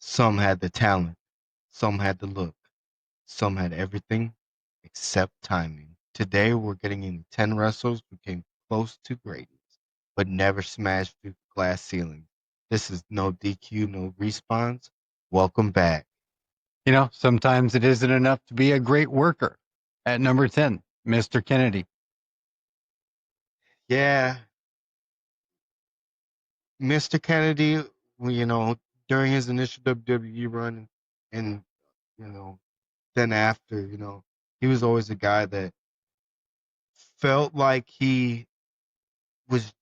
Some had the talent, some had the look, some had everything except timing. Today, we're getting into 10 wrestlers who came close to greatness, but never smashed through the glass ceiling. This is No DQ, No Respawns. Welcome back. Sometimes it isn't enough to be a great worker. At number 10, Mr. Kennedy. Yeah, Mr. Kennedy, during his initial WWE run and, you know, then after, he was always a guy that felt like he was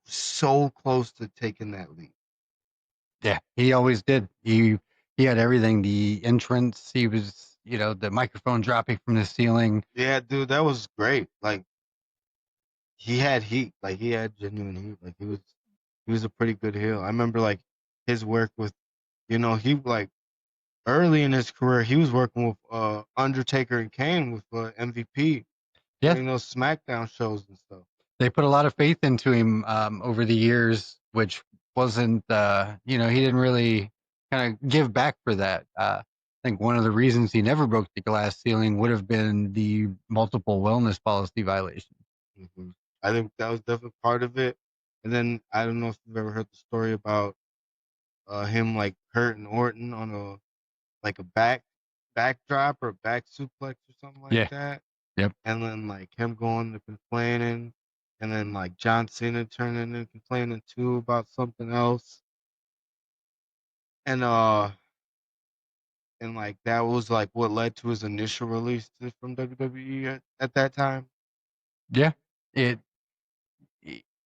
so close to taking that leap. Yeah, he always did. He had everything. The entrance, he was, the microphone dropping from the ceiling. Yeah, dude, that was great. Like he had heat, like he had genuine heat. Like he was a pretty good heel. I remember like his work with, he like early in his career, he was working with Undertaker and Kane with MVP Yeah, during those SmackDown shows and stuff. they put a lot of faith into him over the years, which wasn't, he didn't really kind of give back for that. I think one of the reasons he never broke the glass ceiling would have been the multiple wellness policy violations. hmm I think that was definitely part of it. And then I don't know if you've ever heard the story about him like hurting Orton on a backdrop or back suplex or something like Yeah. that. Yep. And then like him going to complaining, and then like John Cena turning and complaining too about something else. And like that was like what led to his initial release from WWE at that time. Yeah. It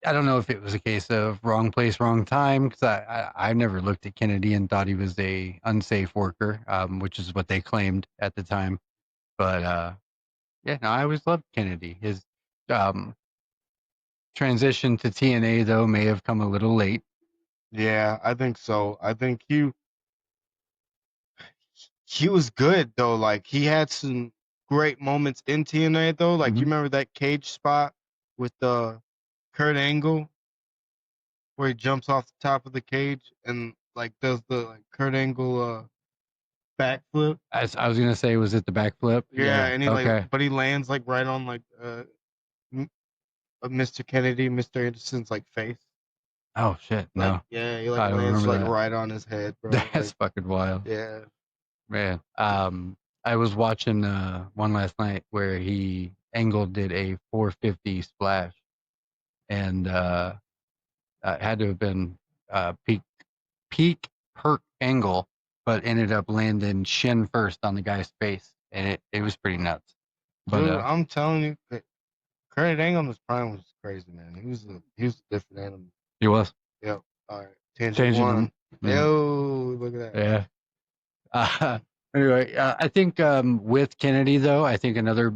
I don't know if it was a case of wrong place, wrong time, because I never looked at Kennedy and thought he was a unsafe worker, which is what they claimed at the time. But yeah, no, I always loved Kennedy. His um, transition to TNA though may have come a little late. Yeah, I think so. I think he was good though. Like he had some great moments in TNA though. Like you Hmm. remember that cage spot with Kurt Angle where he jumps off the top of the cage and like does the like Kurt Angle backflip. I was gonna say, was it the backflip? Yeah, Yeah. and he like, Okay. but he lands like right on like M- Mr. Kennedy, Mr. Anderson's like face. Oh shit, Like no, yeah, he like I don't lands remember like that. right on his head, bro. That's Like fucking wild, yeah, man. I was watching one last night where Angle did a 450 splash, and it had to have been peak perk angle, but ended up landing shin first on the guy's face, and it was pretty nuts. But dude, I'm telling you, Kurt Angle in his prime was crazy, man. He was a different animal. he was Yep. All right, tangent changing one. them. Yeah, Yo, look at that. yeah. Uh, anyway, I think with Kennedy though, I think another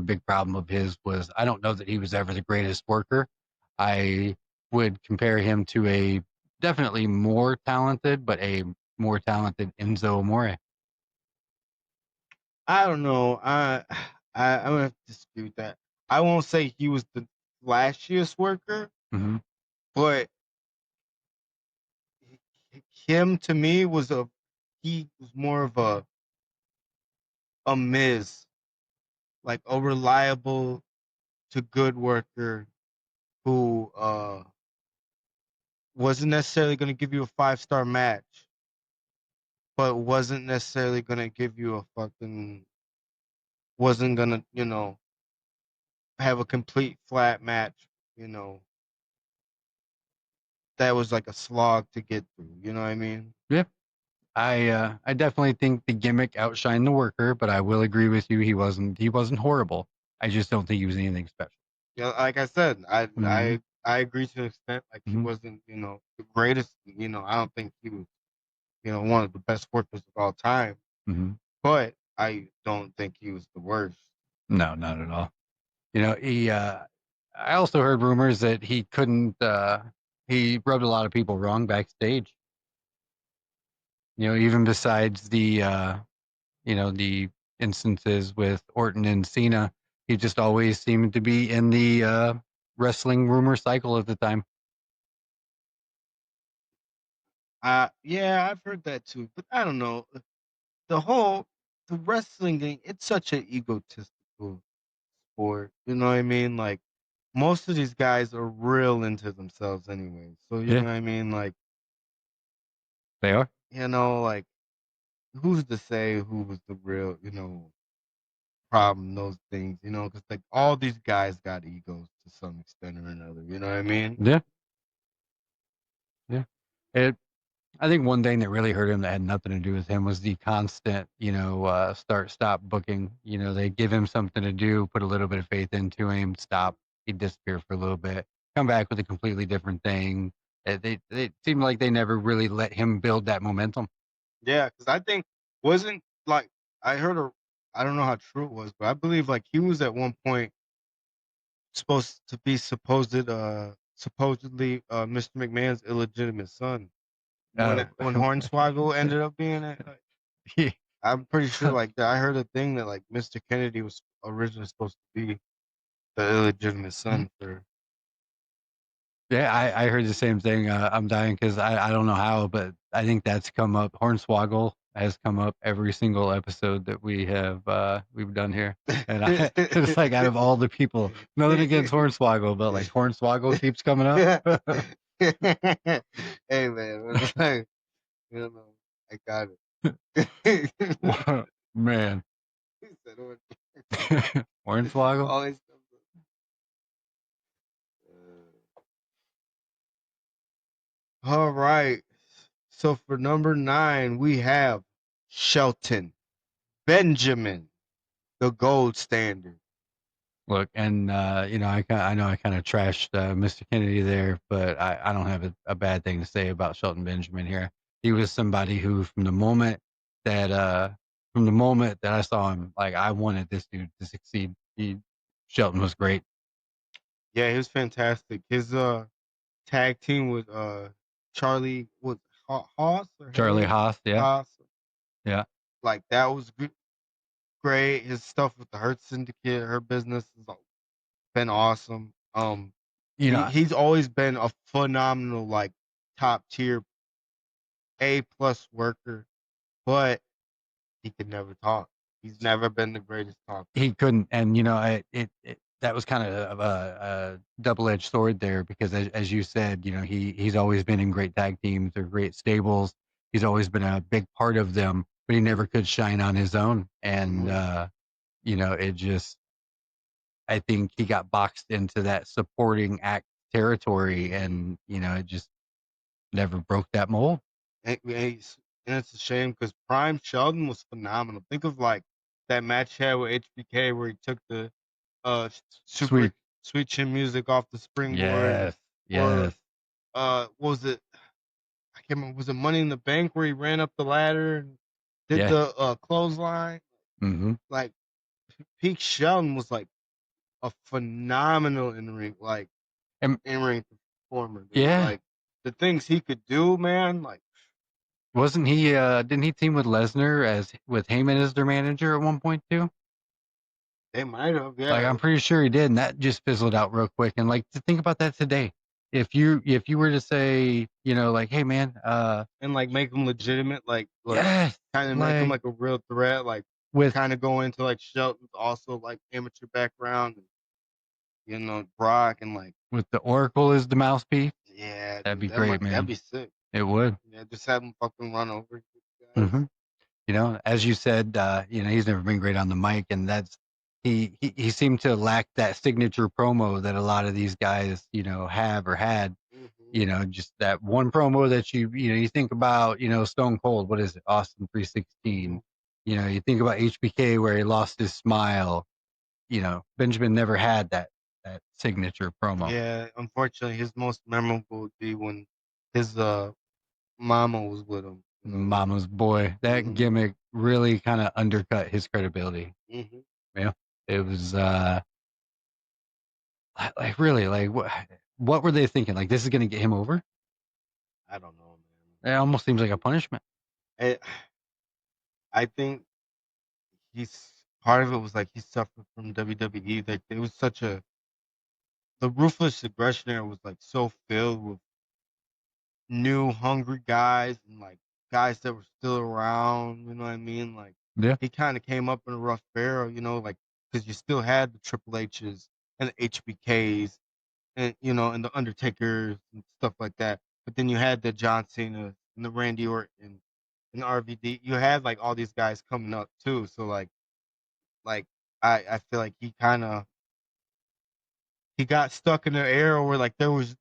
big problem of his was I don't know that he was ever the greatest worker. I would compare him to a definitely more talented, but a more talented Enzo Amore. I don't know. I'm gonna have to dispute that. I won't say he was the flashiest worker, Hmm. but him to me was he was more of a Miz, like a reliable to good worker who wasn't necessarily going to give you a 5-star match, but wasn't necessarily going to give you a fucking wasn't going to have a complete flat match, you know that was like a slog to get through. You know what I mean? Yeah, I definitely think the gimmick outshined the worker, but I will agree with you. He wasn't horrible. I just don't think he was anything special. Yeah, like I said, I Hmm. I I agree to an extent. Like he Hmm. wasn't, the greatest. I don't think he was, one of the best workers of all time. Hmm. But I don't think he was the worst. No, not at all. He. I also heard rumors that he couldn't. He rubbed a lot of people wrong backstage. Even besides the instances with Orton and Cena, he just always seemed to be in the wrestling rumor cycle at the time. Yeah, I've heard that too, but I don't know. The whole the wrestling thing, it's such an egotistical sport. You know what I mean? Like most of these guys are real into themselves anyway. So you Yeah, know what I mean? Like, they are. like who's to say who was the real, problem, those things, because like all these guys got egos to some extent or another. You know what I mean? Yeah, yeah. It I think one thing that really hurt him that had nothing to do with him was the constant, start stop booking. They give him something to do, put a little bit of faith into him, stop, he'd disappear for a little bit, come back with a completely different thing. They seemed like they never really let him build that momentum. Yeah, because I think wasn't like I heard a I don't know how true it was, but I believe like he was at one point supposed to be supposedly Mr. McMahon's illegitimate son. Uh, When Hornswoggle ended up being it, he- I'm pretty sure like that. I heard a thing that like Mr. Kennedy was originally supposed to be the illegitimate son for. yeah, I heard the same thing. I'm dying because I don't know how, but I think that's come up. Hornswoggle has come up every single episode that we've done here. And I it's like out of all the people, nothing against Hornswoggle, but like Hornswoggle keeps coming up. Hey man, it's like, I got it. Man. He said, Hornswoggle? always comes up. All right. So for number 9, we have Shelton Benjamin, the gold standard. Look, and I know I kind of trashed Mr. Kennedy there, but I don't have a bad thing to say about Shelton Benjamin here. He was somebody who, that from the moment that I saw him, like I wanted this dude to succeed. Shelton was great. Yeah, he was fantastic. His tag team with Charlie was Haas or Charlie Hale Haas, yeah, Haas. yeah. Like that was great. His stuff with the Hurt Syndicate, her business has been awesome. You know, He's always been a phenomenal, like top tier A+ worker, but he could never talk. He's never been the greatest talker. he couldn't, and that was kind of a double-edged sword there because as you said, he's always been in great tag teams or great stables. He's always been a big part of them, but he never could shine on his own. And Mm-hmm. it just, I think he got boxed into that supporting act territory, Mm-hmm. and it just never broke that mold. And it's a shame because Prime Sheldon was phenomenal. Think of like that match he had with HBK where he took the super Sweet, sweet chin music off the springboard, yes, or yes, what was it? I can't remember. Was it Money in the Bank where he ran up the ladder and did yeah. the clothesline? Hmm. Like Peak Sheldon was like a phenomenal And in ring performer, dude. yeah, Like the things he could do, man. Like wasn't he? Didn't he team with Lesnar as with Heyman as their manager at one point too? they might have, Like yeah. I'm pretty sure he did, and that just fizzled out real quick. And like to think about that today, if you were to say, like, hey man, And like make him legitimate, like yes, kind of make him like like a real threat, like with kind of go into like Shelton's also like amateur background, and Brock and like the Oracle as the mouthpiece, yeah, that'd dude, be great, that'd man. be sick. It would. Yeah, just have him fucking run over you guys. Hmm. As you said, he's never been great on the mic, and that's he seemed to lack that signature promo that a lot of these guys, have or had. Hmm. Just that one promo that you think about, Stone Cold, what is it, Austin Hmm. 316. You think about HBK where he lost his smile. Benjamin never had that signature promo. Yeah, unfortunately, his most memorable would be when his mama was with him. Mama's boy, that Hmm. gimmick really kind of undercut his credibility. Hmm. Yeah, it was like really like what were they thinking? Like this is gonna get him over? I don't know, It almost seems like a punishment. man. I think he's part of it was like he suffered from WWE. Like it was such a the ruthless aggression era was like so filled with new hungry guys and like guys that were still around. You know what I mean? Like Yeah. he kind of came up in a rough barrel. Like because you still had the Triple H's and the HBKs and and the Undertakers and stuff like that. But then you had the John Cena and the Randy Orton and the RVD. You had like all these guys coming up too. So like I feel like he got stuck in an era where like there was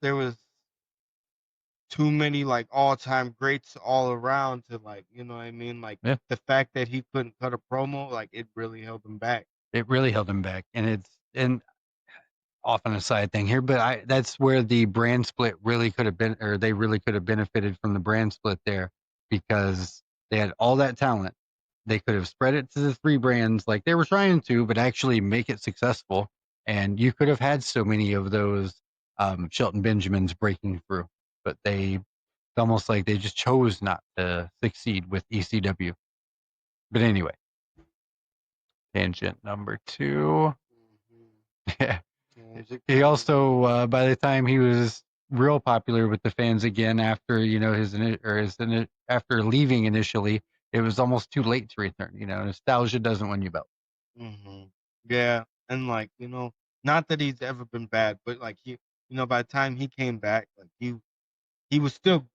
too many like all time greats all around to like what I mean, like Yeah. the fact that he couldn't cut a promo, like it really held him back. It really held him back, and off on a side thing here, but that's where the brand split really could have been, or they really could have benefited from the brand split there, because they had all that talent. They could have spread it to the three brands like they were trying to, but actually make it successful. And you could have had so many of those Shelton Benjamins breaking through, but it's almost like they just chose not to succeed with ECW. But anyway, tangent number two. Yeah. Tangent He Comedy. also, by the time he was real popular with the fans again, after after leaving initially, it was almost too late to return. Nostalgia doesn't win you belts. hmm Yeah, and like not that he's ever been bad, but like by the time he came back, like he was still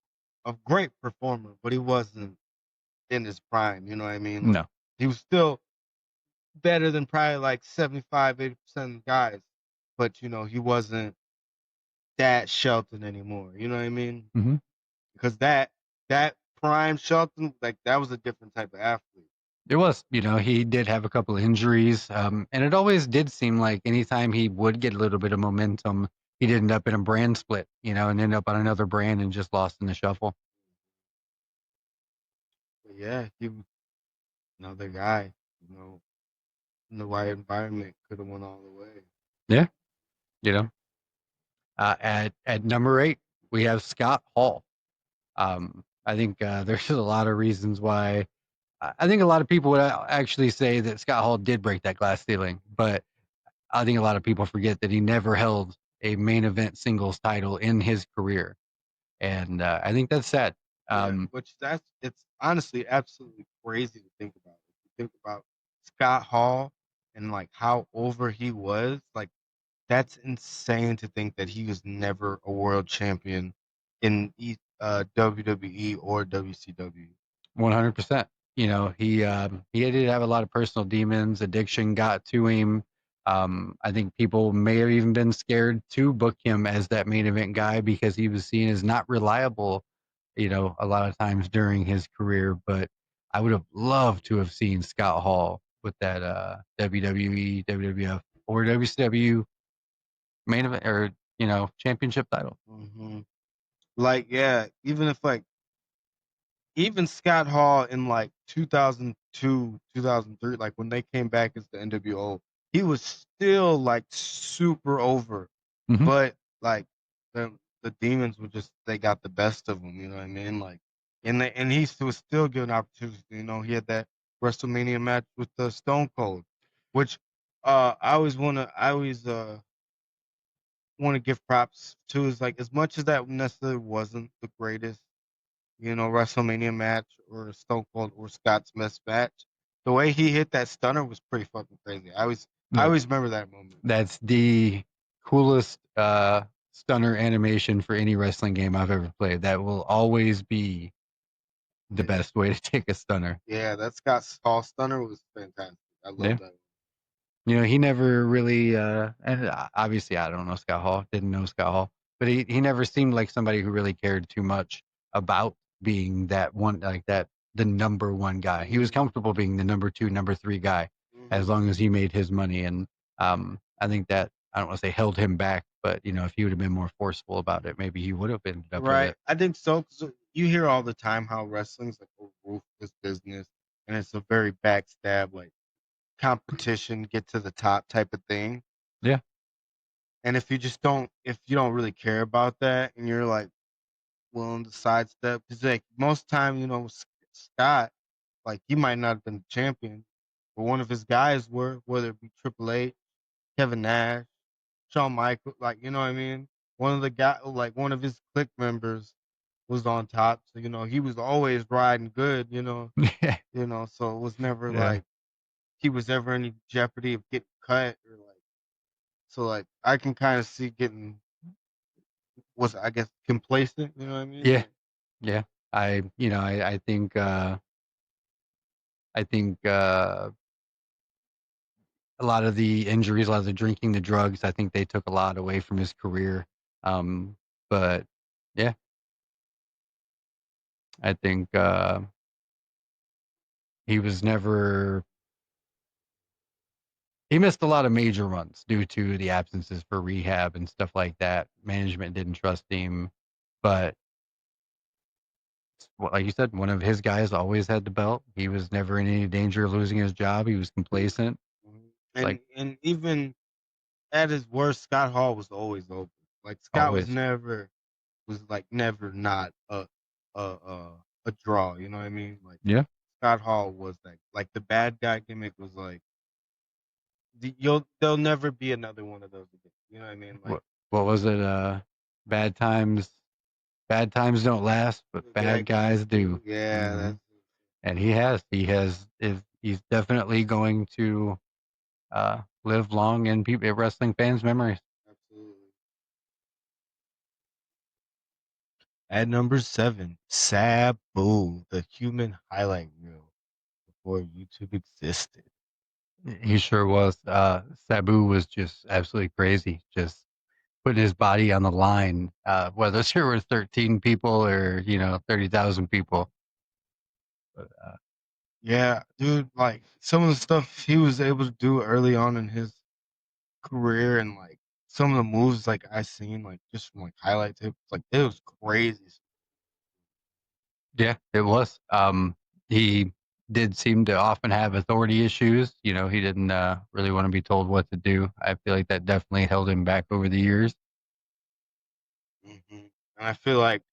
a great performer, but he wasn't in his prime. You know what I mean? Like No. he was still better than probably like 75-80% of guys, but he wasn't that Shelton anymore. You know what I mean? Hmm. Because that prime Shelton, like that was a different type of athlete. It was, he did have a couple of injuries, and it always did seem like anytime he would get a little bit of momentum, he'd end up in a brand split, and end up on another brand and just lost in the shuffle. But yeah, he was another guy. In the right environment, could have went all the way. Yeah, you know. At number 8, we have Scott Hall. I think there's a lot of reasons why. I think a lot of people would actually say that Scott Hall did break that glass ceiling, but I think a lot of people forget that he never held a main event singles title in his career, and I think that's sad. Yeah, Um, which it's honestly absolutely crazy to think about. If you think about Scott Hall and like how over he was, like that's insane to think that he was never a world champion in WWE or WCW. 100%. He did have a lot of personal demons. Addiction got to him. I think people may have even been scared to book him as that main event guy because he was seen as not reliable, a lot of times during his career. But I would have loved to have seen Scott Hall with that WWE, WWF, or WCW main event, or championship title. hmm Like, yeah, even Scott Hall in like 2002, 2003, like when they came back as the NWO, he was still like super over. Hmm. But like the demons were just they got the best of him. You know what I mean? Like, and he was still given opportunities. He had that WrestleMania match with the Stone Cold, which I always want to give props to. Is like as much as that necessarily wasn't the greatest WrestleMania match or Stone Cold or Scott Smith's match. The way he hit that stunner was pretty fucking crazy. I No, always remember that moment. that's the coolest stunner animation for any wrestling game I've ever played. That will always be the Yeah, best way to take a stunner. yeah, that Scott Hall stunner was fantastic. I love Yeah. that. He never really, and obviously I don't know Scott Hall, didn't know Scott Hall, but he never seemed like somebody who really cared too much about being that one, like that, the number one guy. He was Mm-hmm. comfortable being the number two, number three guy as Mm-hmm. long as he made his money. And I think that, I don't want to say held him back, but if he would have been more forceful about it, maybe he would have ended up with Right, it. I think so. 'Cause you hear all the time how wrestling's like a ruthless business, and it's a very backstab, like competition, get to the top type of thing. Yeah. And if you don't really care about that, and you're like willing to sidestep, because like most time, Scott, like he might not have been the champion, but one of his guys were, whether it be Triple H, Kevin Nash, Shawn Michaels, like you know what I mean. One of the guy, like one of his clique members was on top. So, he was always riding good, Yeah, so it was never yeah, like he was ever in jeopardy of getting cut or like so like I can kind of see getting was I guess complacent, you know what I mean? yeah, Like yeah. I think a lot of the injuries, a lot of the drinking, the drugs, I think they took a lot away from his career. But yeah, I think he was never he missed a lot of major runs due to the absences for rehab and stuff like that. Management didn't trust him, but like you said, one of his guys always had the belt. He was never in any danger of losing his job. He was complacent. mhm. It's like and even at his worst, Scott Hall was always open. Like Scott always, was like never not a draw, you know what I mean? Like yeah. Scott Hall was like the bad guy gimmick was like there'll never be another one of those again. You know what I mean? Like What was it? Bad times, bad times don't last, but bad bad guys guys do. do. Yeah, Hmm. that's And he's definitely going to live long in people wrestling fans' memories. absolutely. At number 7, Sabu, the human highlight reel before YouTube existed. He sure was. Sabu was just absolutely crazy. Just putting his body on the line, whether there were 13 people or 30,000 people. But Yeah, dude, like some of the stuff he was able to do early on in his career and like some of the moves like I seen like just from like highlight tapes, like it was crazy. yeah, it was. He did seem to often have authority issues. He didn't really want to be told what to do. I feel like that definitely held him back over the years. And I feel like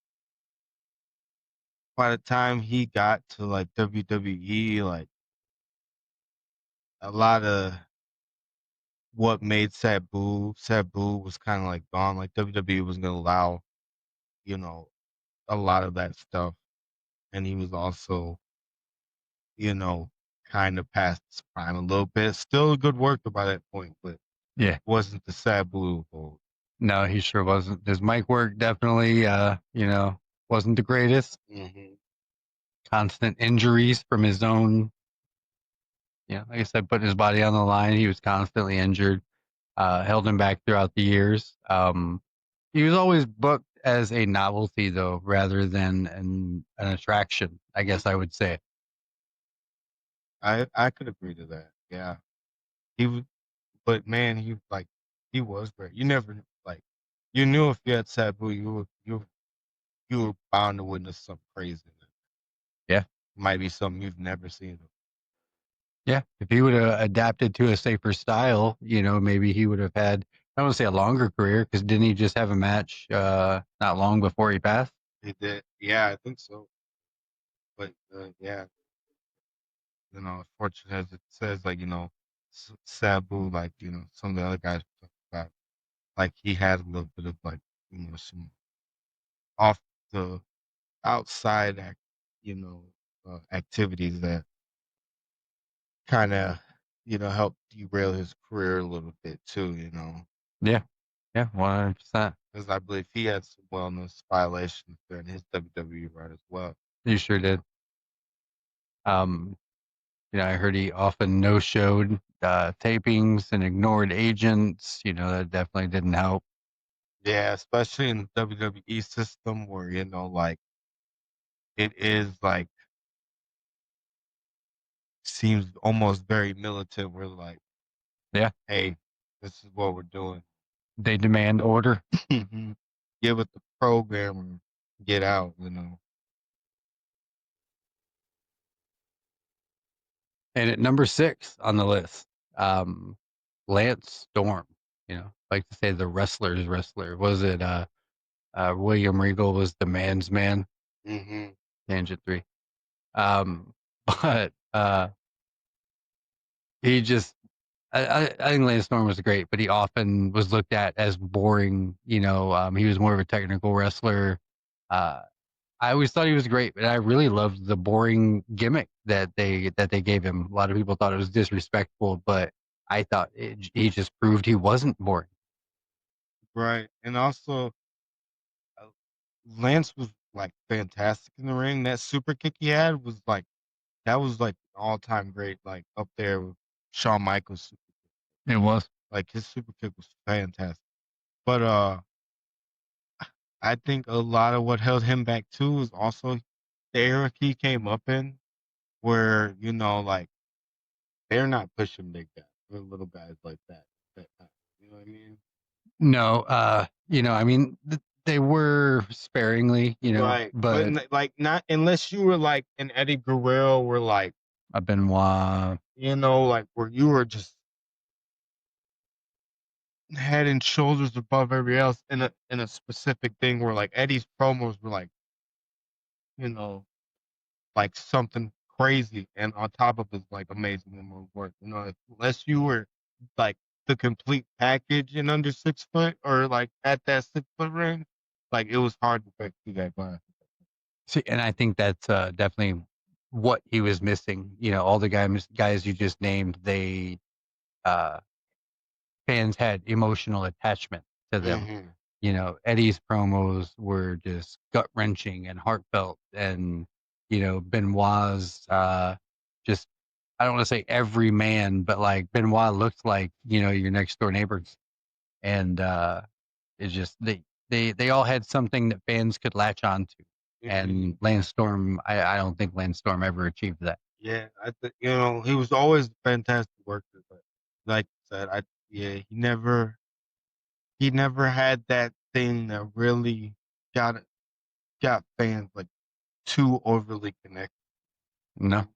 by the time he got to like WWE, like a lot of what made Sabu was kind of like gone. Like WWE was gonna allow, you know, a lot of that stuff, and he was also, you know, kind of past his prime a little bit. Still a good worker by that point, but Yeah. wasn't the Sabu of old. No, he sure wasn't. His mic work definitely, wasn't the greatest. Hmm Constant injuries from his own, like I said, putting his body on the line. He was constantly injured, held him back throughout the years. He was always booked as a novelty, though, rather than an attraction, I guess I would say. I could agree to that. Yeah, he was, but man, he was great. You never like you knew if you had Sabu, you were bound to witness something crazy. Yeah. Might be something you've never seen. Yeah. If he would have adapted to a safer style, maybe he would have had, I don't want to say a longer career, because didn't he just have a match not long before he passed? He did, yeah, I think so. But yeah, as fortunate as it says, like Sabu, like some of the other guys talk about, like he had a little bit of like some off the outside activities that kind of helped derail his career a little bit too. Yeah. Yeah. 100%. Because I believe he had some wellness violations during his WWE run as well. He sure did. Um, I heard he often no showed tapings and ignored agents. That definitely didn't help. Yeah, especially in the WWE system where like it is like seems almost very militant. We're like, Yeah. hey, this is what we're doing. They demand order. Give it the program and get out. And at number 6 on the list, um, Lance Storm. Like to say the wrestler's wrestler. Was it William Regal was the man's man? hmm Tangent 3. Um, but he just I think Lance Storm was great, but he often was looked at as boring. He was more of a technical wrestler. Uh, I always thought he was great, but I really loved the boring gimmick that they gave him. A lot of people thought it was disrespectful, but I thought he just proved he wasn't boring. Right. And also, uh, Lance was like fantastic in the ring. That super kick he had was like that was like all time great, like up there with Shawn Michaels. It was. Like his super kick was fantastic. But I think a lot of what held him back too was also the era he came up in, where like they're not pushing big guys, they're little guys like that. You know what I mean? No, I mean, they were sparingly, Right. But but like not unless you were like an Eddie Guerrero, where like a Benoit, like where you were just head and shoulders above everybody else in a specific thing, where like Eddie's promos were like you know like something crazy, and on top of his like amazing woman work. Unless you were like the complete package in under 6 foot, or like at that 6 foot range, like it was hard to break through that glass. see, and I think that's definitely what he was missing. All the guys you just named, uh, fans had emotional attachment to them. Mm-hmm. Eddie's promos were just gut wrenching and heartfelt, and Benoit's just, I don't want to say every man, but like Benoit looked like your next door neighbors, and it's just they all had something that fans could latch on to, Mm-hmm. and Lance Storm, I don't think Lance Storm ever achieved that. Yeah, I think he was always a fantastic worker, but like I said, he never had that thing that really got got fans like too overly connected. No,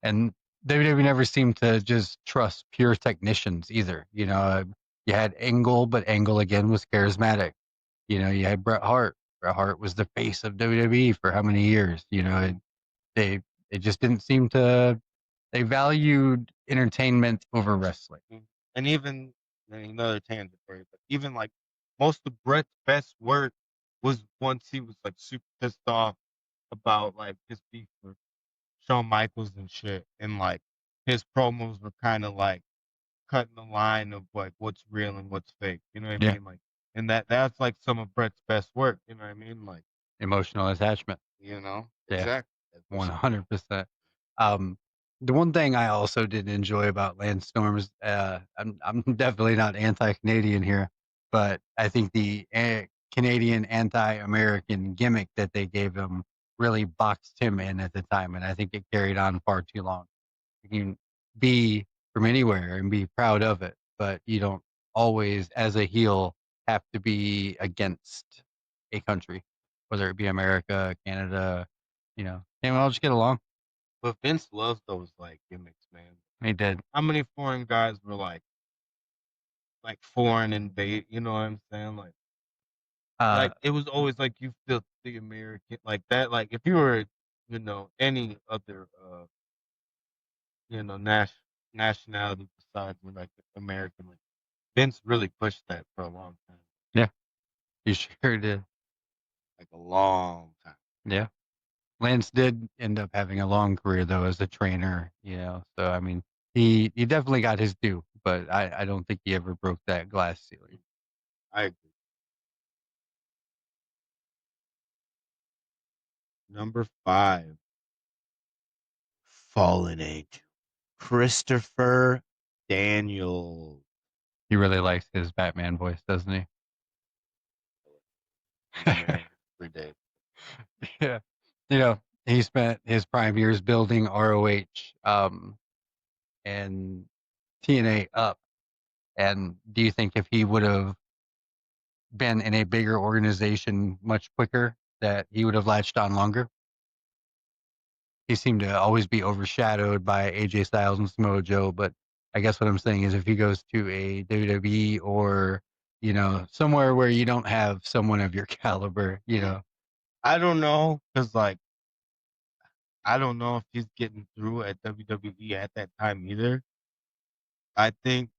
and WWE never seemed to just trust pure technicians either. You had Angle, but Angle again was charismatic. You had Bret Hart. Bret Hart was the face of WWE for how many years? They it just didn't seem to. They valued entertainment over wrestling. And even another tangent for you, but even like most of Brett's best work was once he was like super pissed off about like his beef with Shawn Michaels and shit, and like his promos were kind of like cutting the line of like what's real and what's fake. You know what I Yeah, mean? Like, and that's like some of Brett's best work. You know what I mean? Like, emotional attachment. Yeah, exactly. That's what she. 100%. Um, the one thing I also did enjoy about Lance Storm is, I'm definitely not anti-Canadian here, but I think the Canadian anti-American gimmick that they gave him really boxed him in at the time, and I think it carried on far too long. You can be from anywhere and be proud of it, but you don't always, as a heel, have to be against a country, whether it be America, Canada. Can't we all just get along? But Vince loves those like gimmicks, man. He did. How many foreign guys were like foreign invade? You know what I'm saying? Uh, Like it was always like you feel the American like that. Like if you were, any other nationality besides like American, like Vince really pushed that for a long time. yeah, he sure did. Like a long time. Yeah. Lance did end up having a long career though as a trainer, So I mean, he definitely got his due, but I don't think he ever broke that glass ceiling. I agree. Number 5, Fallen Angel, Christopher Daniels. He really likes his Batman voice, doesn't he? Man, every day. Yeah. He spent his prime years building ROH, and TNA up. And do you think if he would have been in a bigger organization much quicker, that he would have latched on longer? He seemed to always be overshadowed by AJ Styles and Samoa Joe, but I guess what I'm saying is if he goes to a WWE or, somewhere where you don't have someone of your caliber, I don't know, because like I don't know if he's getting through at WWE at that time either. I think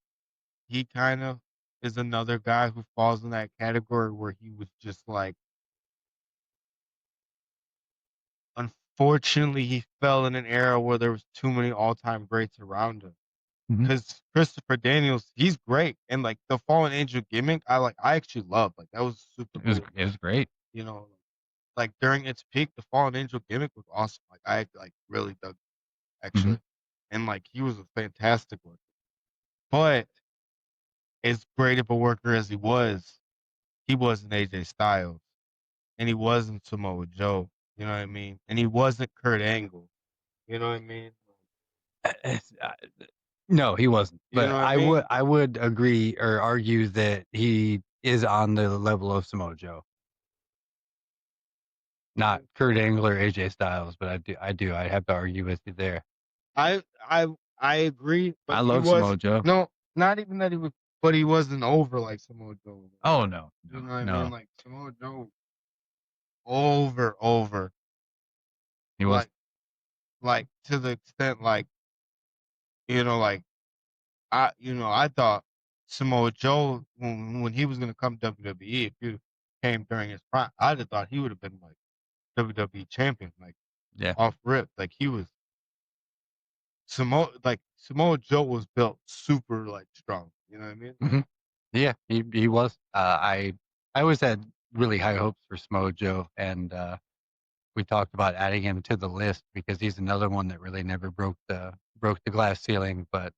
he kind of is another guy who falls in that category where he was just like unfortunately he fell in an era where there was too many all-time greats around him. Mhm. Because Christopher Daniels, he's great, and like the Fallen Angel gimmick, I actually love. Like that was super cool. It was great. You know, like during its peak, the Fallen Angel gimmick was awesome. Like I like really dug it, Mhm. actually, and like he was a fantastic worker. But as great of a worker as he wasn't AJ Styles, and he wasn't Samoa Joe. You know what I mean? And he wasn't Kurt Angle. You know what I mean? It's, no, he wasn't. You know But what I mean? I would agree or argue that he is on the level of Samoa Joe. Not Kurt Angle or AJ Styles, but I have to argue with you there. I I I agree, I but he love was Samoa Joe. no, not even that he was, but he wasn't over like Samoa Joe. Oh no, You no, know what I mean? no, Like Samoa Joe, over, he was. like to the extent like like I thought Samoa Joe when he was gonna come WWE, if he came during his prime, I'd have thought he would have been like WWE champion, like Yeah. off rip, like he was Samoa Joe was built super like strong. You know what I mean? Hmm. Yeah, he was. I always had really high hopes for Samoa Joe, and we talked about adding him to the list because he's another one that really never broke the glass ceiling. But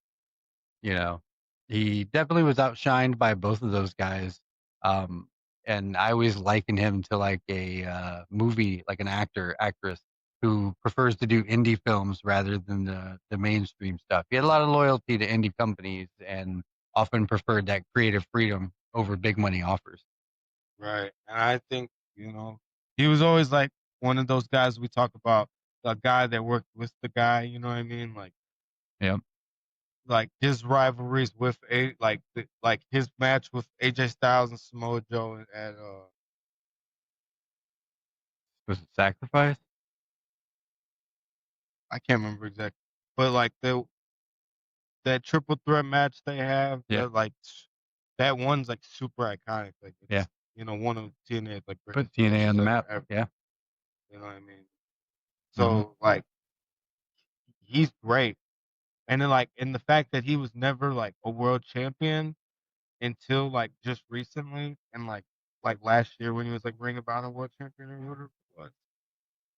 you know, he definitely was outshined by both of those guys. Um, and I always liken him to like a movie, like an actress who prefers to do indie films rather than the mainstream stuff. He had a lot of loyalty to indie companies and often preferred that creative freedom over big money offers. Right. And I think, he was always like one of those guys we talk about, the guy that worked with the guy, you know what I mean? Yeah, Like his rivalries with like his match with AJ Styles and Samoa Joe at was it Sacrifice? I can't remember exactly. But like that triple threat match they have, Yeah, that one's like super iconic. Like yeah. it's one of TNA's like Put greatest TNA on finishes the ever map. ever. Yeah. You know what I mean? Hmm. So like he's great. And then like in the fact that he was never like a world champion until like just recently and like last year when he was like Ring of Honor world champion or whatever it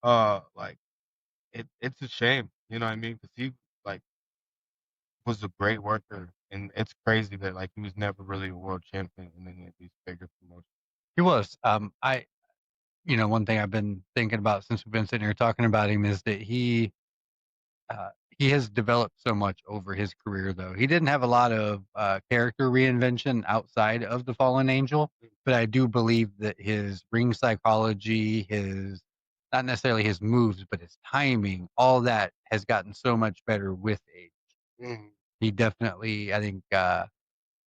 was. Like it's a shame, you know what I mean? Because he like was a great worker, and it's crazy that like he was never really a world champion, and then he had these bigger promotions. He was. One thing I've been thinking about since we've been sitting here talking about him is that he has developed so much over his career. Though he didn't have a lot of character reinvention outside of the Fallen Angel, but I do believe that his ring psychology, his not necessarily his moves, but his timing, all that has gotten so much better with age. Mm-hmm. He definitely, I think,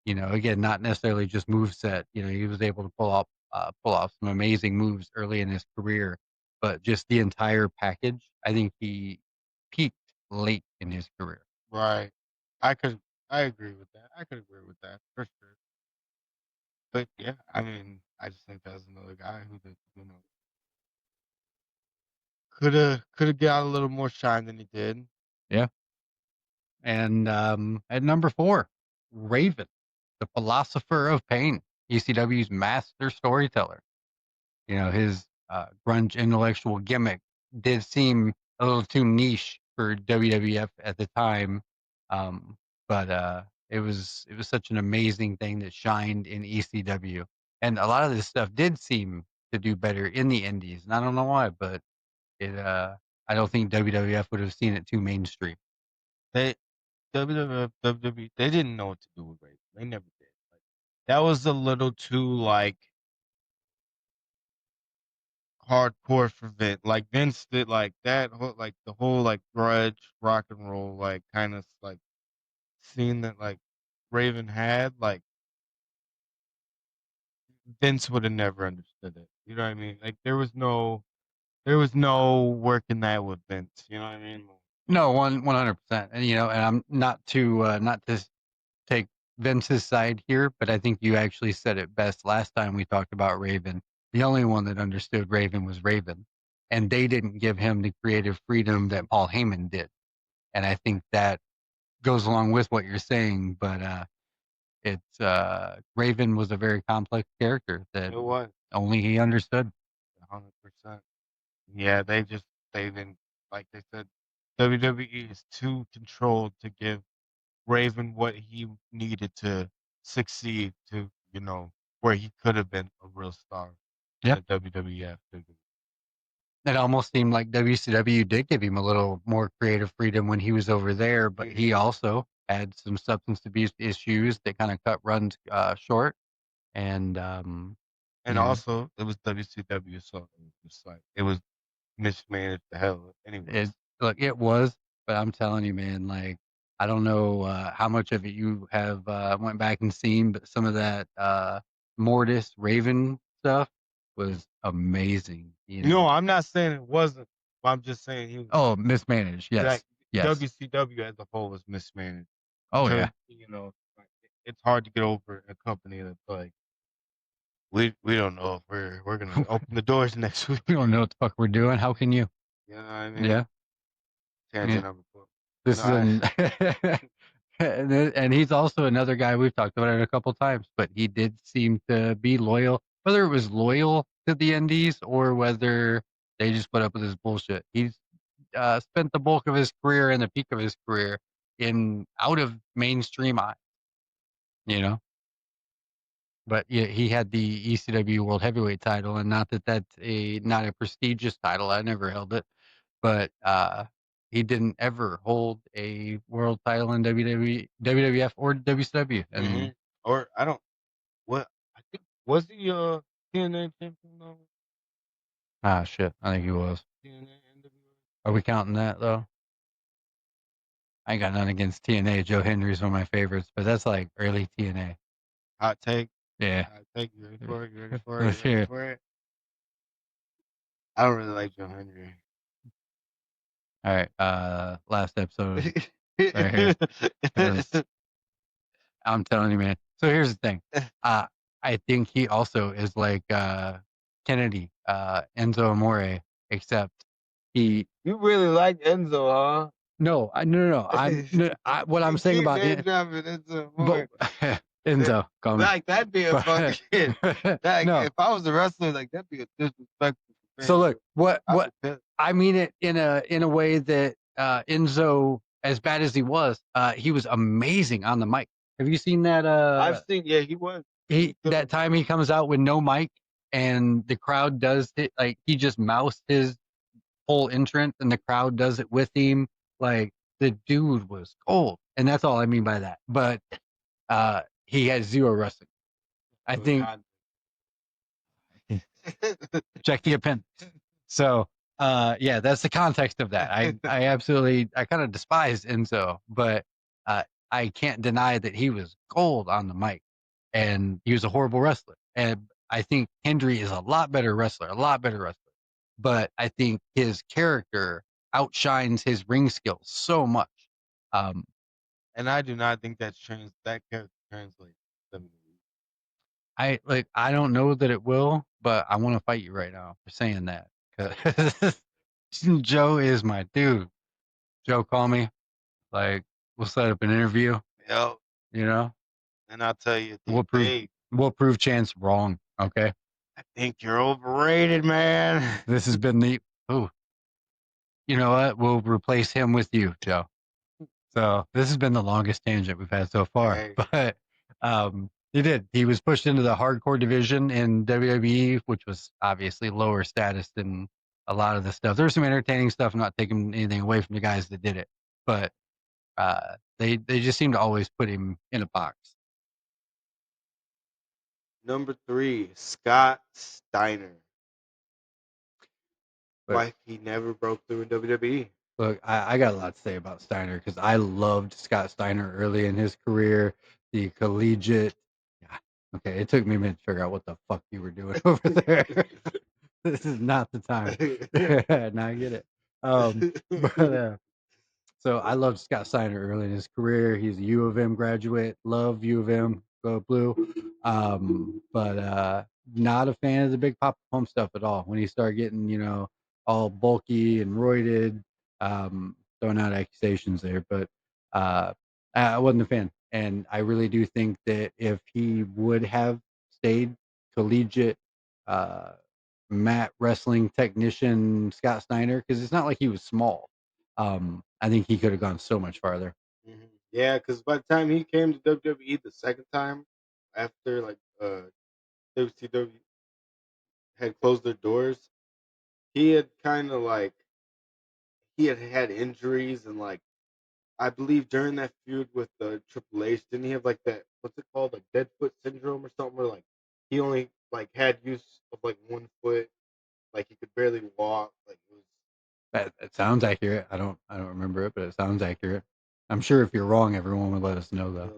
again, not necessarily just move set. He was able to pull off some amazing moves early in his career, but just the entire package. I think he peaked late in his career. Right. I could I agree with that. I could agree with that for sure. But yeah, I mean, I just think that's another guy who could have got a little more shine than he did. Yeah. And at number 4, Raven, the philosopher of pain, ECW's master storyteller. His grunge intellectual gimmick did seem a little too niche for WWF at the time, but it was such an amazing thing that shined in ECW, and a lot of this stuff did seem to do better in the Indies, and I don't know why, but it I don't think WWF would have seen it too mainstream. They WWF, WWE, they didn't know what to do with Raven. They never did. Like that was a little too like hardcore for Vince. Like Vince did like that whole like the whole like grudge rock and roll like kind of like scene that like Raven had. Like Vince would have never understood it. You know what I mean? Like there was no working that with Vince. You know what I mean? No, 100%, and and I'm not to take Vince's side here, but I think you actually said it best last time we talked about Raven. The only one that understood Raven was Raven. and they didn't give him the creative freedom that Paul Heyman did. And I think that goes along with what you're saying, but it's Raven was a very complex character that It was only he understood. 100%. Yeah, they didn't, like they said, WWE is too controlled to give Raven what he needed to succeed to, where he could have been a real star in Yeah. the WWF. It almost seemed like WCW did give him a little more creative freedom when he was over there, but he also had some substance abuse issues that kind of cut runs short. And And also, it was WCW, so it was just like it was mismanaged the hell. it Anyways, it was, but I'm telling you, man, like I don't know how much of it you have went back and seen, but some of that Mortis Raven stuff was amazing. I'm not saying it wasn't, but I'm just saying he was Oh, mismanaged. like Yes. Yes. WCW as a whole was mismanaged Oh because yeah. like, it's hard to get over a company that's like we don't know if we're gonna open the doors next week. We don't know what the fuck we're doing. How can you? You know what I mean? Yeah. Yeah. Tangent number 4. No, This is an and he's also another guy we've talked about it a couple times, but he did seem to be loyal, whether it was loyal to the Indies or whether they just put up with his bullshit. He's spent the bulk of his career and the peak of his career in out of mainstream eyes, you know. But yeah, he had the ECW World Heavyweight title, and not that that's not a prestigious title. I never held it, but he didn't ever hold a world title in WWE, WWF, or WCW. And or I don't what I think was he TNA champion though? shit, I think he was. TNA NWA? Are we counting that though? I ain't got nothing against TNA. Joe Hendry's one of my favorites, but that's like early TNA. Hot take. Yeah. Hot take. You ready for it? You ready for it? Let's You ready hear it. for it? I don't really like Joe Henry. All right. Last episode right here. 'Cause I'm telling you, man. So here's the thing. I think he also is like Kennedy, Enzo Amore, except he. You really like Enzo, huh? No, no. What I'm You saying keep about name it, dropping Enzo but more. Enzo, call me. Like that'd be a fucking shit. Like No. if I was a wrestler, like that'd be a disrespectful So thing. look, what I'd be pissed. I mean it in a way that Enzo, as bad as he was amazing on the mic. Have you seen that? I've seen. Yeah, he was. He Good that with time he comes out with no mic and the crowd does it, like he just moused his whole entrance and the crowd does it with him. Like the dude was gold, and that's all I mean by that. But he has zero wrestling. I think check the appendix. So yeah, that's the context of that. I absolutely I kind of despise Enzo, but I can't deny that he was gold on the mic and he was a horrible wrestler. And I think Hendry is a lot better wrestler, a lot better wrestler. But I think his character outshines his ring skills so much. Um, and I do not think that character translates. I don't know that it will, but I want to fight you right now for saying that. 'Cause Joe is my dude. Joe, call me. Like, we'll set up an interview. Yo, You know, and I'll tell you, we'll prove hey, Chance wrong. Okay, I think you're overrated, man. this has been the. Oh, you know what? We'll replace him with you, Joe. So this has been the longest tangent we've had so far. Hey. But he did. He was pushed into the hardcore division in WWE, which was obviously lower status than a lot of the stuff. There's some entertaining stuff. I'm not taking anything away from the guys that did it, but they just seem to always put him in a box. Number 3, Scott Steiner. But Why he never broke through in WWE. look, I got a lot to say about Steiner because I loved Scott Steiner early in his career. The collegiate. Yeah, okay, it took me a minute to figure out what the fuck you were doing over there. This is not the time. Now I get it. But so I loved Scott Steiner early in his career. He's a U of M graduate. Love U of M. Go blue. But not a fan of the Big Papa Pump stuff at all. When he started getting, all bulky and roided. Throwing out accusations there, but I wasn't a fan, and I really do think that if he would have stayed collegiate, uh, mat wrestling technician Scott Steiner, because it's not like he was small. I think he could have gone so much farther. Yeah, because by the time he came to WWE the second time, after like WCW had closed their doors, he had kind of like he had had injuries and like I believe during that feud with Triple H, didn't he have like that what's it called like dead foot syndrome or something where like he only like had use of like one foot, like he could barely walk, like it was. That sounds accurate. I don't remember it, but it sounds accurate. I'm sure if you're wrong, everyone would let us know though.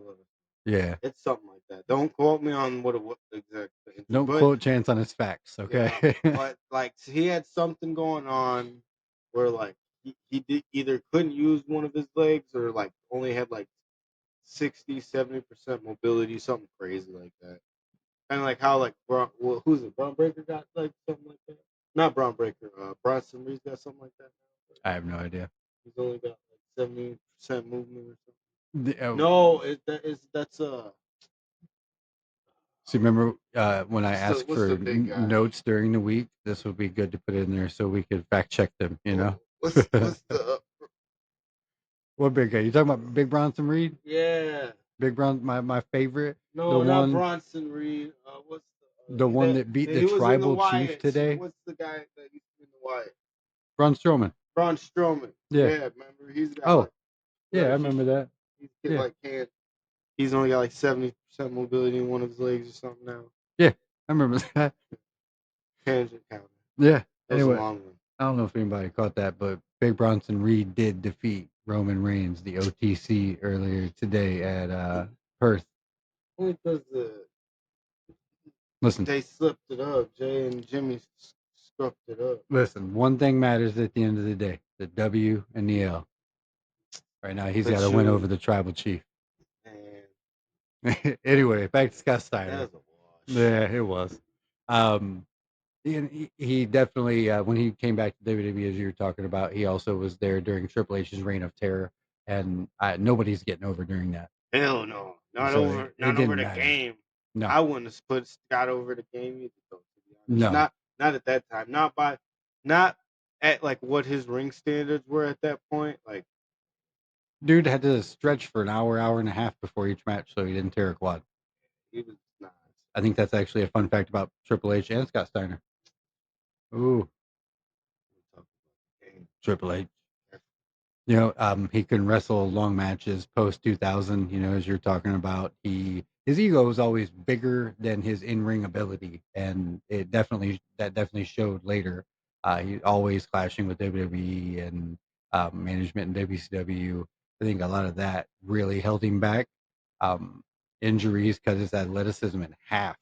Yeah. It's something like that. Don't quote me on what it was exact the injury, Don't but quote Chance on his facts, yeah, okay? but like he had something going on where like he did, either couldn't use one of his legs or like only had like 60-70% mobility, something crazy like that. Kind of like how like who's it? Braun Breaker got like something like that. Not Braun Breaker. Bronson Reed's got something like that now. I have no idea. He's only got like 70% movement or something. Oh, No, that's so remember when I asked what's for the big guy? notes during the week? This would be good to put in there so we could fact check them. What's the What big guy? You talking about Big Bronson Reed? yeah. Big Bron, my favorite, the No, not one, Bronson Reed. What's the one that beat that the he was in the tribal chief Wyatts? today, What's the guy that used to be in the Wyatt? Braun Strowman. Braun Strowman. Yeah. Yeah, remember he's got Oh, like yeah, I like remember that. he's Yeah, like can't. He's only got like 70% mobility in one of his legs or something now. yeah, I remember that. Tangent counter. Yeah. That was a Anyway, long one. I don't know if anybody caught that, but Big Bronson Reed did defeat Roman Reigns, the OTC, earlier today at Perth. Only because Listen, they slipped it up. Jay and Jimmy scuffed it up. listen. One thing matters at the end of the day: the W and the L. Right now, he's The got to win over Chewy the tribal chief. and Anyway, back to Scott that Steiner. was a wash. Yeah, it was. Um, he definitely when he came back to WWE, as you were talking about, he also was there during Triple H's reign of terror, and nobody's getting over during that. Hell no, So it not over didn't the matter. game. No, I wouldn't have put Scott over the game either, though. To be honest, no, not at that time. Not at like what his ring standards were at that point. Like dude had to stretch for an hour, hour and a half before each match, so he didn't tear a quad. he was not. I think that's actually a fun fact about Triple H and Scott Steiner. Ooh, Triple H. He can wrestle long matches post 2000. As you're talking about, his ego was always bigger than his in ring ability, and that definitely showed later. He always clashing with WWE and management in WCW. I think a lot of that really held him back. Um, Injuries cut his athleticism in half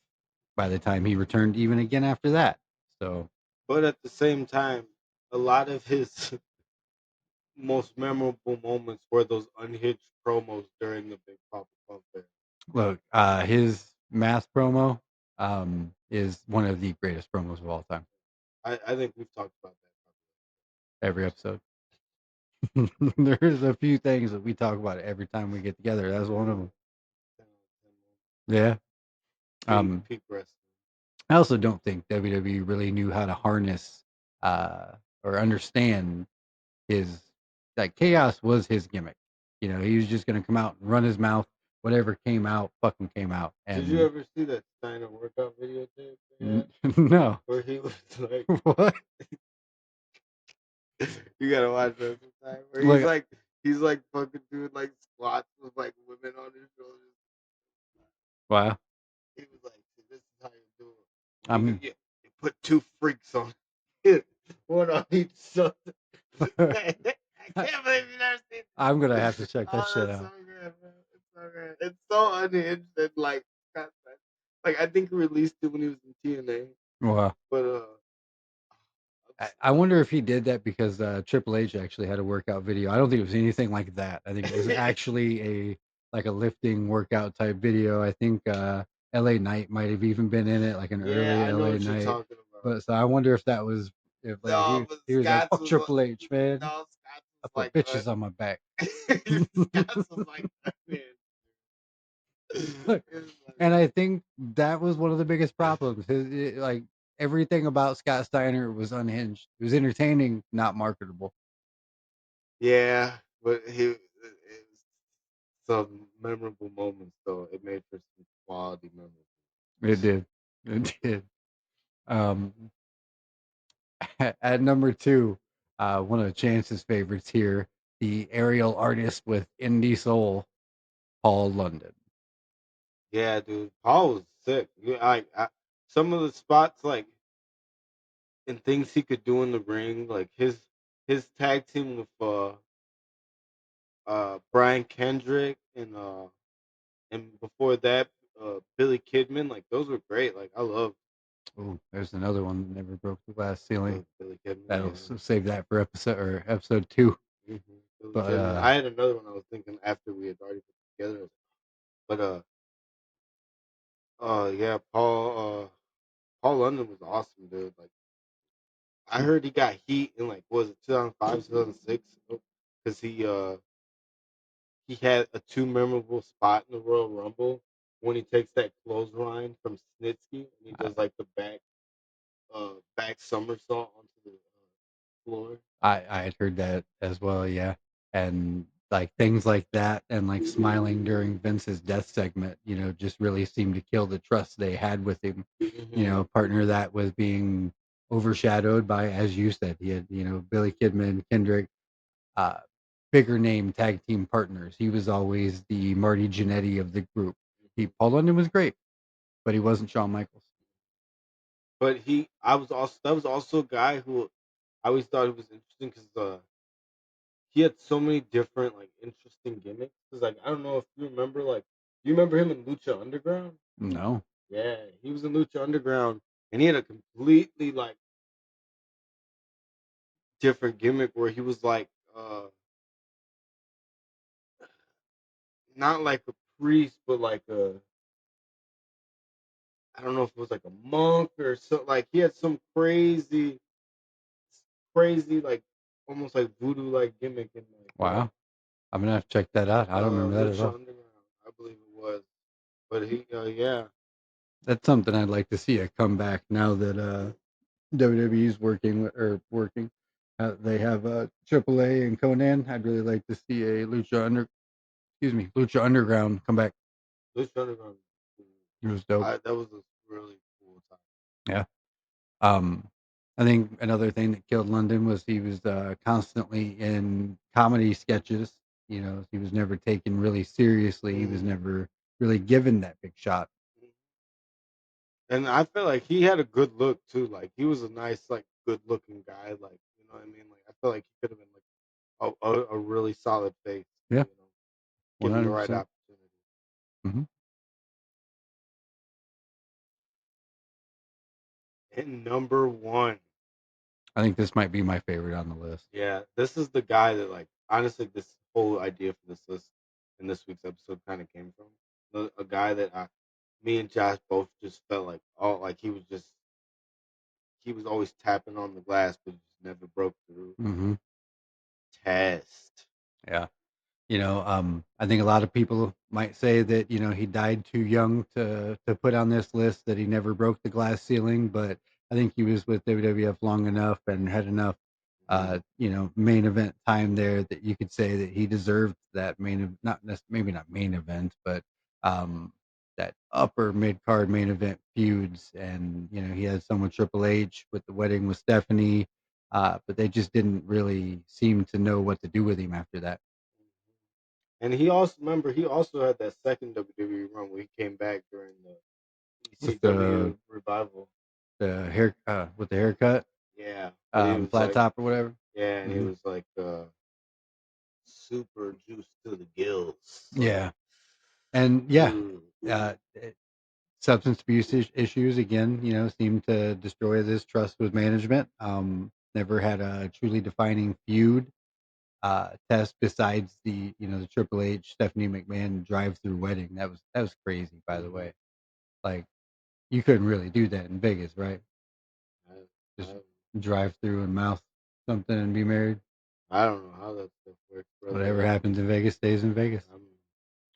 by the time he returned, even again after that. So, But at the same time, a lot of his most memorable moments were those unhinged promos during the Big Papa Pump Fair. look, his math promo is one of the greatest promos of all time. I think we've talked about Every episode. There's a few things that we talk about every time we get together. That's one of them. that. Yeah. Peak Um, peak wrestling. I also don't think WWE really knew how to harness or understand his like chaos was his gimmick. He was just gonna come out and run his mouth. Whatever came out, fucking came out. Did you And ever see that Steiner workout videotape they had? no, Where he was like, what? you gotta watch that sometime. Where Look, he's like fucking doing like squats with like women on his shoulders. wow. He was like, "See, this is how you do it. I'm You put two freaks on it, one on each shoulder." I can't believe you never seen I'm gonna have to it. check that Oh, shit that's so out. good, man. It's so good. It's so unhinged and like I think he released it when he was in TNA, Wow. but I wonder if he did that because Triple H actually had a workout video. I don't think it was anything like that. I think it was actually a lifting workout type video. I think LA Knight might have even been in it, like an yeah, early I know LA what you're Knight. talking about. But so I wonder if that was If like No, but he was like, Scott's "Fuck was like, Triple H, man. no, Scott's I was put like, bitches on my back." Scott's was like, man. Look, It's like, and I think that was one of the biggest problems. Like everything about Scott Steiner was unhinged. It was entertaining, not marketable. yeah, but it was some memorable moments though. It made for some quality memories. It did. It did. Um, at number two, one of Chance's favorites here, the aerial artist with indie soul, Paul London. Yeah, dude, Paul was sick. Some of the spots like and things he could do in the ring, like his tag team with Brian Kendrick and before that Billy Kidman, like those were great. Like I love Oh, there's another one that never broke the glass ceiling. Billy Kidman. That'll Yeah, save that for episode two. Billy But Kidman. I had another one I was thinking after we had already put it together, but yeah, Paul London was awesome, dude. Like I heard he got heat in like what was it 2005, 2006, because he had a too memorable spot in the Royal Rumble when he takes that clothesline from Snitsky and he I, does like the back somersault onto the floor. I had heard that as well, yeah. And like things like that and like smiling during Vince's death segment, just really seemed to kill the trust they had with him. Hmm. Partner that with being overshadowed by, as you said, he had, Billy Kidman, Kendrick, uh, bigger name tag team partners. He was always the Marty Jannetty of the group. Paul London was great, but he wasn't Shawn Michaels. But I was also that was also a guy who I always thought it was interesting because he had so many different like interesting gimmicks. Because like I don't know if you remember like do you remember him in Lucha Underground? No. Yeah, he was in Lucha Underground and he had a completely like different gimmick where he was like not like a priest but like a I don't know if it was like a monk or so like he had some crazy like almost like voodoo like gimmick in like Wow. I'm gonna have to check that out. I don't remember that at Lucha all. Underground, I believe it was. But he yeah. That's something I'd like to see a comeback now that WWE's working. They have AAA and Conan. I'd really like to see a Lucha Underground come back. Lucha Underground It was dope. that was a really cool time. Yeah. Um, I think another thing that killed London was he was constantly in comedy sketches. He was never taken really seriously. He was Mm. never really given that big shot. And I feel like he had a good look too. Like he was a nice, like good looking guy. Like you know what I mean. Like I feel like he could have been like a really solid face. Yeah, You know, one given the hundred right percent. opportunity. Mm-hmm. And number one, I think this might be my favorite on the list. yeah, this is the guy that like honestly, this whole idea for this list in this week's episode kind of came from a guy that me and Josh both just felt like like he was always tapping on the glass, but just never broke through. Mm-hmm. Test. Yeah. I think a lot of people might say that, he died too young to put on this list, that he never broke the glass ceiling, but I think he was with WWF long enough and had enough, main event time there that you could say that he deserved that maybe not main event, but um, that upper mid card main event feuds. And, he had some with Triple H with the wedding with Stephanie, but they just didn't really seem to know what to do with him after that. And he also remember he also had that second WWE run where he came back during the With the ECW revival. hair with the haircut, Yeah, but he was flat like, top or whatever. yeah, and he Hmm. was like super juiced to the gills, like, Yeah, and yeah, ooh. substance abuse issues again. Seem to destroy this trust with management. Never had a truly defining feud test besides the Triple H Stephanie McMahon drive through wedding. That was crazy. By the Mhm. way, like you couldn't really do that in Vegas, right? I, Just drive through and mouth something and be married. I don't know how that stuff works, Whatever brother. happens in Vegas stays in Vegas. I'm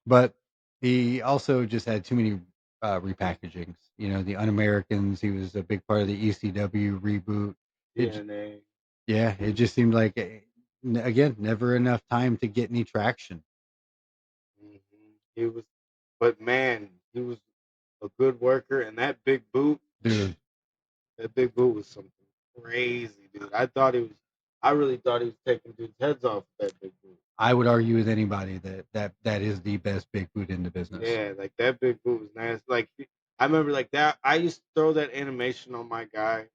But he also just had too many repackagings. You know, the Un-Americans. He was a big part of the ECW reboot. It DNA. Yeah, it just seemed like again never enough time to get any traction. He was, but man, he was a good worker, and Dude, that big boot was something crazy, dude. I really thought he was taking dudes' heads off with that big boot. I would argue with anybody that is the best big boot in the business. Yeah, like that big boot was nice. Like I remember, like that. I used to throw that animation on my guy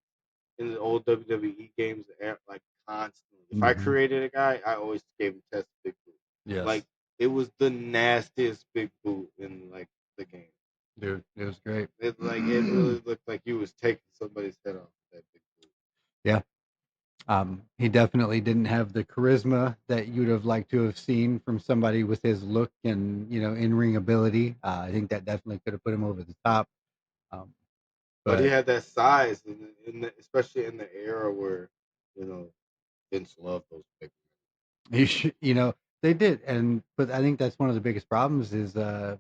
in the old WWE games, like constantly. If I Hmm. created a guy, I always gave him test big boot. Yes, Like it was the nastiest big boot in like the game. dude, it was great. It really looked like you was taking somebody's head off with that big boot. Yeah. He definitely didn't have the charisma that you'd have liked to have seen from somebody with his look and in ring ability. I think that definitely could have put him over the top. Um, But he but had that size, especially in the era where you know Vince loved those big. they did, but I think that's one of the biggest problems is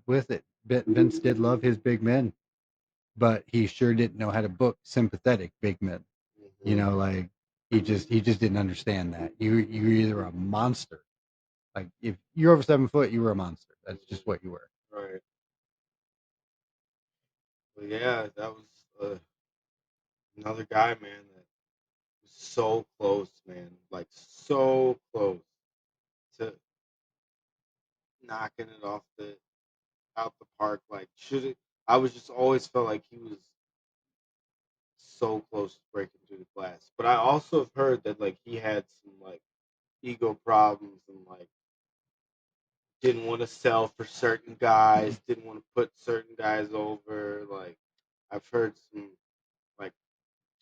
with it. Vince did love his big men, but he sure didn't know how to book sympathetic big men. Mm-hmm. Like he just didn't understand that you're either a monster. Like if you're over 7 foot, you were a monster. That's just what you were. Right. But yeah, that was another guy, man, that was so close, man. Like so close to knocking it off the out the park. Like should it? I was just always felt like he was so close to breaking through the glass. But I also have heard that like he had some like ego problems and like didn't want to sell for certain guys, didn't want to put certain guys over. Like I've heard some like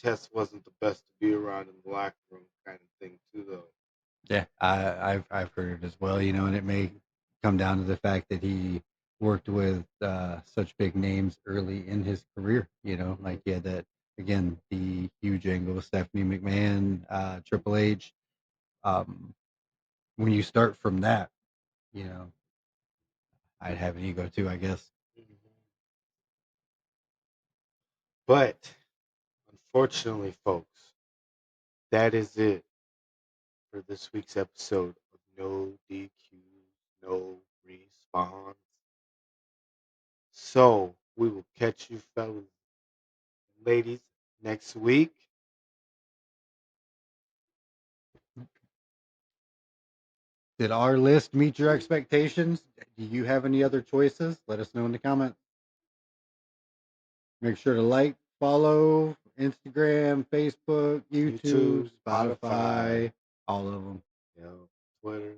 Tess wasn't the best to be around in the locker room kind of thing too, though. Yeah, I've heard it as well. And it may come down to the fact that he worked with such big names early in his career. Mm-hmm. Like he had that again the huge angle with Stephanie McMahon, Triple H. Um, when you start from that, you know, I'd have an ego too, I guess. Mm-hmm. But unfortunately, folks, that is it for this week's episode of No DQs, No Respawns. So we will catch you, fellas and ladies, next week. Did our list meet your expectations? Do you have any other choices? Let us know in the comments. Make sure to like, follow Instagram, Facebook, YouTube, YouTube, Spotify, Spotify, all of them. Twitter.